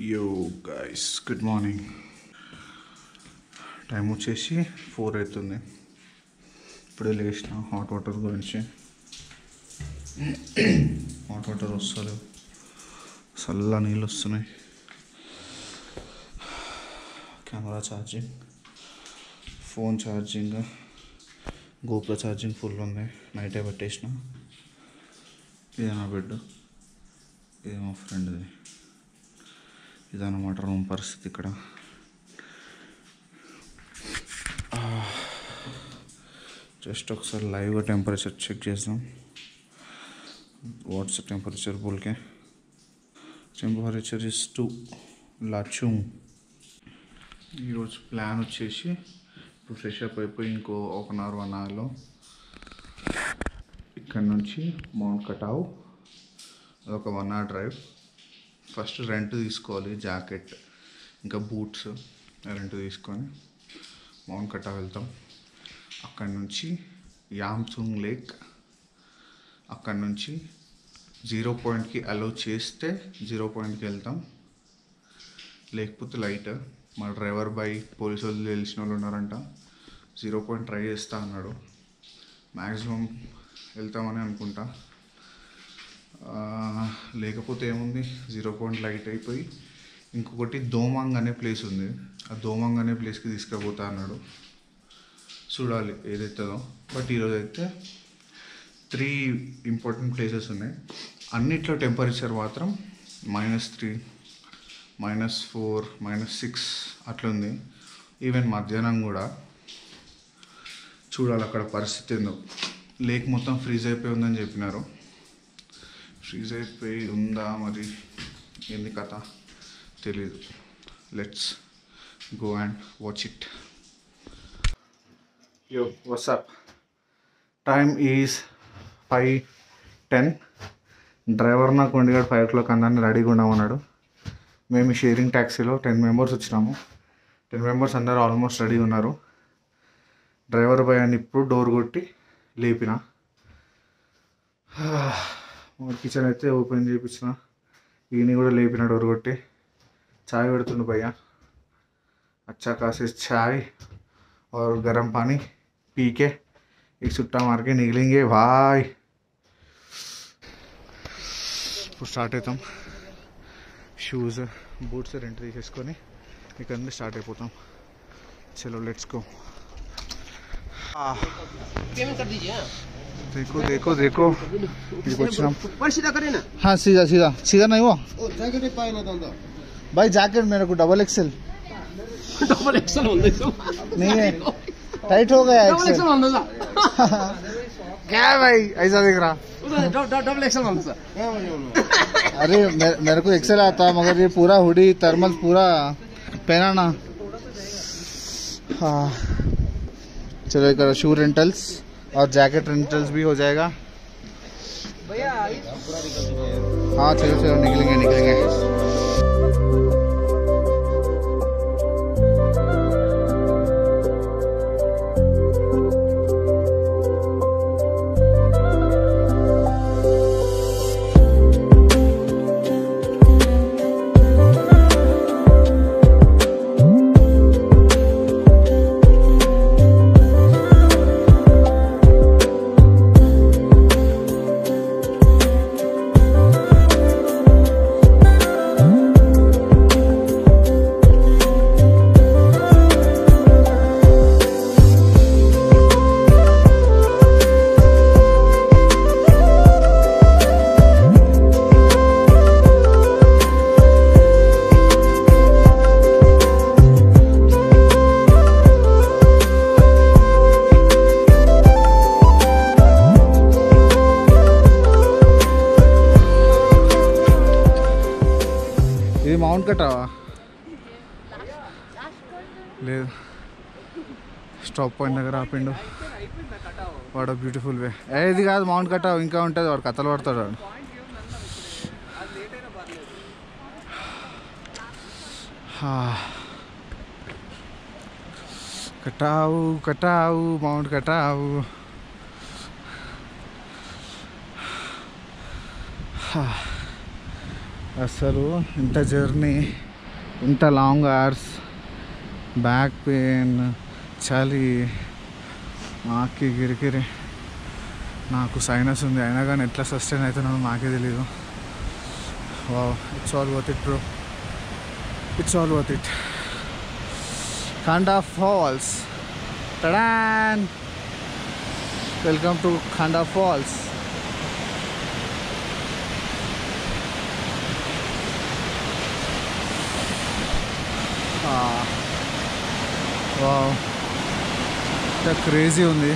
యో guys good morning. Time వచ్చేసి 4 అవుతుంది. ఇప్పుడే లేచిన. హాట్ వాటర్ గురించి హాట్ వాటర్ వస్తలేవు, చల్ల నీళ్ళు వస్తున్నాయి. Camera charging, phone charging, GoPro charging full ఉంది. నైటే పెట్టేసిన. ఇది నా బెడ్, ఇది మా ఫ్రెండ్ది. ఇదన్నమాట రూమ్ పరిస్థితి ఇక్కడ. జస్ట్ ఒకసారి లైవ్గా టెంపరేచర్ చెక్ చేద్దాం. వాట్స్ టెంపరేచర్ బోల్కే టెంపరేచర్ ఇస్ 2 లాచూమ్. ఈరోజు ప్లాన్ వచ్చేసి ఇప్పుడు ఫ్రెష్ అప్ అయిపోయి ఇంకో 1 అవర్ 1 అవర్లో ఇక్కడ నుంచి మౌంట్ కటావ్. అదొక 1 అవర్ డ్రైవ్. ఫస్ట్ రెంట్ తీసుకోవాలి, జాకెట్ ఇంకా బూట్స్ రెంట్ తీసుకొని మౌంట్ కటావ్ వెళ్తాం. అక్కడి నుంచి యాంసుంగ్ లేక్, అక్కడి నుంచి 0 పాయింట్కి అలౌ చేస్తే 0 పాయింట్కి వెళ్తాం, లేకపోతే లైట్. మా డ్రైవర్ బై పోలీసు వాళ్ళు తెలిసిన వాళ్ళు ఉన్నారంట. 0 పాయింట్ ట్రై చేస్తా అన్నాడు. మ్యాక్సిమం వెళ్తామని అనుకుంటా. లేకపోతే ఏముంది, 0 పాయింట్ లైట్ అయిపోయి ఇంకొకటి దోమాంగ్ అనే ప్లేస్ ఉంది. ఆ దోమాంగ్ అనే ప్లేస్కి తీసుకుపోతా అన్నాడు. చూడాలి ఏదైతుందో. బట్ ఈరోజు అయితే 3 ఇంపార్టెంట్ ప్లేసెస్ ఉన్నాయి. అన్నిట్లో టెంపరేచర్ మాత్రం -3, -4, -6 అట్లుంది. ఈవెన్ మధ్యాహ్నం కూడా. చూడాలి అక్కడ పరిస్థితి ఏందో. లేక్ మొత్తం ఫ్రీజ్ అయిపోయి ఉందని చెప్పినారు. ఫ్రీజ్ అయిపోయి ఉందా మరి ఏంది కథ తెలీదు. Let's go and watch it. యో వాట్సాప్. Time is 5:10. డ్రైవర్ నాకు వండిగాడు 5 o'clock అందరినీ రెడీగా ఉండమన్నాడు. మేము షేరింగ్ ట్యాక్సీలో 10 మెంబర్స్ వచ్చినాము. 10 మెంబర్స్ అందరూ ఆల్మోస్ట్ రెడీ ఉన్నారు. డ్రైవర్ భయాన్ని ఇప్పుడు డోర్ కొట్టి లేపిన. కిచెన్ అయితే ఓపెన్ చేయించిన. ఈయన కూడా లేపిన డోర్ కొట్టి. చాయ్ పెడుతుండు భయ్యా. अच्छा खासे चाय और गर्म पानी पी के एक सुट्टा मार के निकलेंगे भाई. ఇప్పుడు స్టార్ట్ అవుతాం. షూస్ బూట్స్ రెంట్ తీసేసుకొని ఇక్కడ నుండి స్టార్ట్ అయిపోతాం. చలో లెట్స్ గో. देखो देखो देखो हाँ सीधा सीधा सीधा नहीं हुआ भाई. जैकेट मेरे को डबल एक्सेल नहीं है, टाइट हो गया एक्सेल. क्या भाई ऐसा दिख रहा? डबल एक्सेल अरे मेरे को एक्सेल आता, मगर ये पूरा हुडी थर्मल पूरा पहना ना. हाँ चलो एक शू रेंटल्स और जैकेट रेंटल्स भी हो जाएगा. हाँ चलो चलो निकलेंगे निकलेंगे. మౌంట్ కటావా లేదు, స్టాప్ పాయింట్ దగ్గర ఆపిండు వాడు. Beautiful way. ఇది కాదు మౌంట్ కటావ్, ఇంకా ఉంటుంది. వాడు కథలు పడతాడు వాడు. కటావు కటావు మౌంట్ కటావు. అసలు ఇంత జర్నీ ఇంత లాంగ్ అవర్స్, బ్యాక్ పెయిన్, చలి, మాకి గిరికిరి. నాకు సైనస్ ఉంది, అయినా కానీ ఎట్లా సస్టైన్ అవుతున్నానో నాకే తెలీదు. Wow, it's all worth it bro, it's all worth it. Khanda falls, tada! Welcome to Khanda falls. Wow, ఇంత క్రేజీ ఉంది.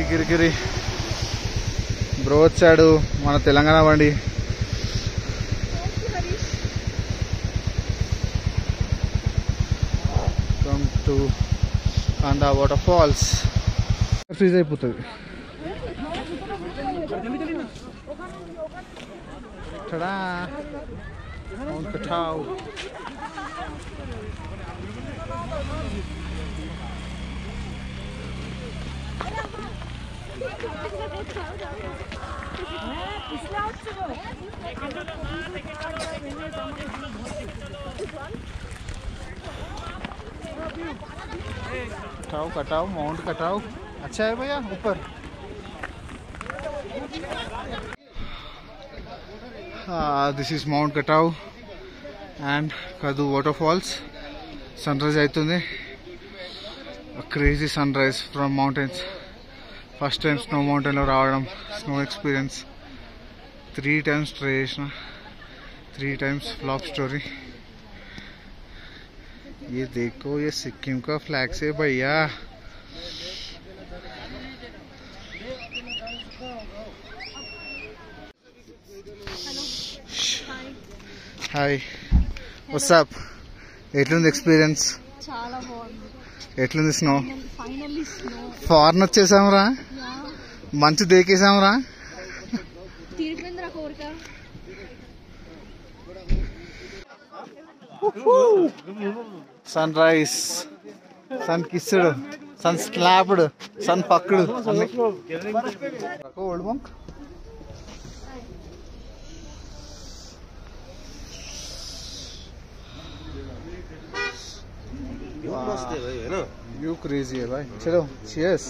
గిరిగిరి బ్రో వచ్చాడు, మన తెలంగాణ బండి. Come to Khanda waterfalls. Freeze అయిపోతుంది. Tada, mount Katao. Katao Katao, mount कटाव अच्छा है भैया ऊपर. This is Mount Katav and Kadu waterfalls. Sunrise aitundi. A crazy sunrise from mountains. First time snow mountain lo raavadam, snow experience. 3 times try chesina, 3 times flop story. ये देखो, ये सिक्किम का flag से भैया. హాయ్, వాట్సాప్, ఎట్లుంది experience? చాలా బాగుంది. ఎట్లుంది స్నో? Finally snow. ఫారెన్ వచ్చేసాంరా, మంచు దేకేసాంరా. తీరిపోయిందిరా కోరిక. Sunrise, sun kissed, sun slapped, sun పక్డ్. Old monk. यू क्रेजी है भाई. चलो चीयर्स.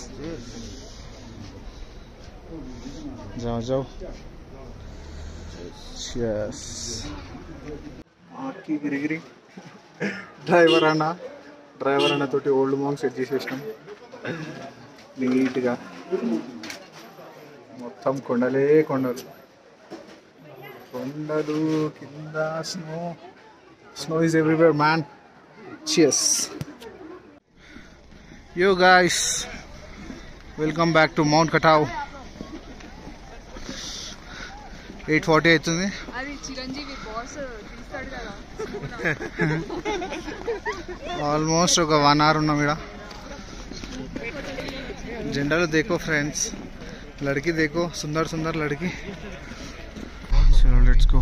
जाओ जाओ, चीयर्स. आकी गिरिगिरी. డ్రైవర్ అన్న తోటి ఓల్డ్ మాంగ్ సెట్ చేసేసినాం నీట్గా. మొత్తం కొండలే కొండలు, కొండలు కింద snow. Snow is everywhere man. Cheers. Yo guys, welcome back to Mount Katav. 8:40 అవుతుంది. అది చిరంజీవి బాస్ తీస్తాడు కదా. ఆల్మోస్ట్ ఒక 1 hour ఉన్నాం ఇక్కడ. జెండాలు దేకో ఫ్రెండ్స్, లड़की देखो, सुंदर सुंदर लड़की. चलो लेट्स गो.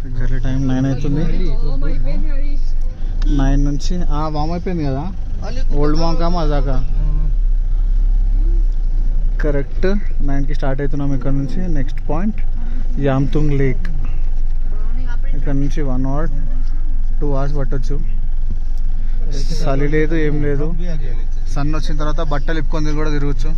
ఎగ్జాక్ట్లీ టైం 9 అవుతుంది. 9 నుంచి వామ్ అయిపోయింది కదా. ఓల్డ్ మాంకా మజాకా కరెక్ట్ 9కి స్టార్ట్ అవుతున్నాం ఇక్కడ నుంచి. Next point Yumthang lake. ఇక్కడ నుంచి 1 hour 2 hours పట్టొచ్చు. చలి లేదు, ఏం లేదు. సన్ వచ్చిన తర్వాత బట్టలు ఇప్పుకొని కూడా తిరగచ్చు.